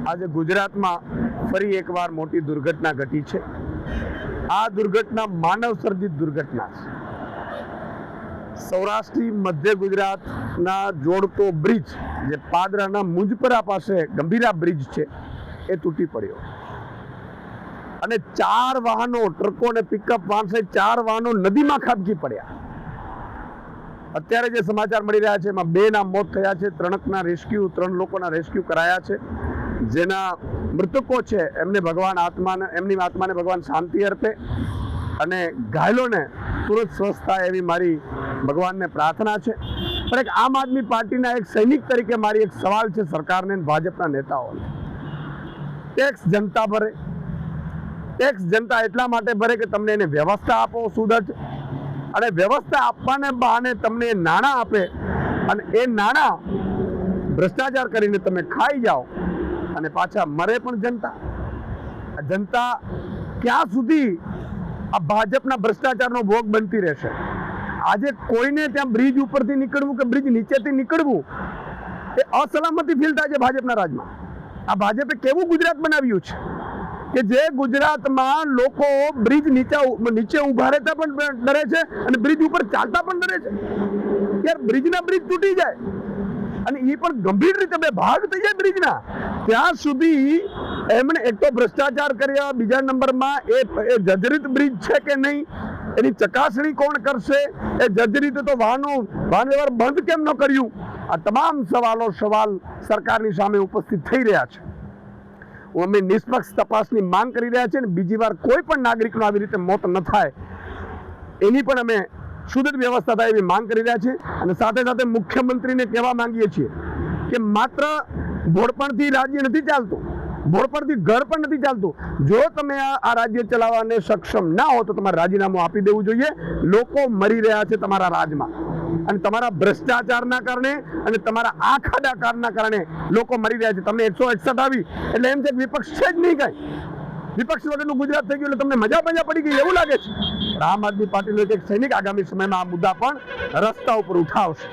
આજે ગુજરાતમાં ફરી એકવાર મોટી દુર્ઘટના ઘટી છે। આ દુર્ઘટના માનવ સર્જિત દુર્ઘટના છે। સૌરાષ્ટ્રથી મધ્ય ગુજરાતના જોડતો બ્રિજ જે પાદરાના મુંજપરા પાસે ગંભીરા બ્રિજ છે એ તૂટી પડ્યો અને 4 વાહનો ટ્રકો અને પિકઅપ વાન સહિત 4 વાહનો નદીમાં ખાબકી પડ્યા। અત્યારે જે સમાચાર મળી રહ્યા છે એમાં 2 ના મોત થયા છે, 3 લોકોના રેસ્ક્યુ કરાયા છે। જેના મૃતકો છે એમને ભગવાન એમની આત્માને ભગવાન શાંતિ અર્પે અને ઘાયલોને તુરંત સ્વસ્થ થાય એવી મારી ભગવાનને પ્રાર્થના છે। પણ એક આમ આદમી પાર્ટીના એક સૈનિક તરીકે મારી એક સવાલ છે સરકારને, ભાજપના નેતાઓને। ટેક્સ જનતા ભરે, ટેક્સ જનતા એટલા માટે ભરે કે તમને એને વ્યવસ્થા આપો સુદૃઢ, અને વ્યવસ્થા આપવાને બહાને તમને નાણાં આપે અને એ નાણાં ભ્રષ્ટાચાર કરીને તમે ખાઈ જાઓ અને પાછા મરે પણ જનતા। જનતા ક્યાં સુધી આ ભાજપના ભ્રષ્ટાચારનો ભોગ બનતી રહેશે? આજે કોઈને ત્યાં બ્રિજ ઉપરથી નીકળવું કે બ્રિજ નીચેથી નીકળવું એ અસલામતી ફીલ થાય છે ભાજપના રાજમાં। આ ભાજપે કેવું ગુજરાત બનાવ્યું છે કે જે ગુજરાતમાં લોકો બ્રિજ નીચે ઉભા રહેતા પણ ડરે છે અને બ્રિજ ઉપર ચાલતા પણ ડરે છે। યાર, બ્રિજના બ્રિજ તૂટી જાય અને એ પણ ગંભીર રીતે બે ભાગ થઈ જાય બ્રિજના, ત્યાં સુધી એમણે એક તો ભ્રષ્ટાચાર કર્યા, બીજા નંબરમાં એ જર્જરિત બ્રિજ છે કે નહીં એની ચકાસણી કોણ કરશે? એ જર્જરિત તો વાહન વ્યવહાર બંધ કેમ ન કર્યું? આ તમામ સવાલ સરકારની સામે ઉપસ્થિત થઈ રહ્યા છે। અમે નિષ્પક્ષ તપાસની માંગ કરી રહ્યા છીએ અને બીજી વાર કોઈ પણ નાગરિકનો આવી રીતે મોત ન થાય એની પણ અમે સુદૃઢ વ્યવસ્થા થાય એવી માંગ કરી રહ્યા છીએ। અને સાથે સાથે મુખ્યમંત્રીને કહેવા માંગીએ છીએ કે માત્ર ભોળપણથી રાજ્ય નથી ચાલતું, ભોળપણથી ઘર પણ નથી ચાલતું। જો તમે આ રાજ્ય ચલાવવાને સક્ષમ ના હો તો તમારે રાજીનામું આપી દેવું જોઈએ। લોકો મરી રહ્યા છે તમારા રાજમાં અને તમારા ભ્રષ્ટાચારના કારણે અને તમારા આ ખાડાકારના કારણે લોકો મરી રહ્યા છે। તમને 161 આવી એટલે એમ છે કે વિપક્ષ છે જ નહીં કાંઈ, વિપક્ષ વગરનું ગુજરાત થઈ ગયું એટલે તમને મજા પડી ગઈ એવું લાગે છે। આમ આદમી પાર્ટીનો એક સૈનિક આગામી સમયમાં આ મુદ્દા પણ રસ્તા ઉપર ઉઠાવશે।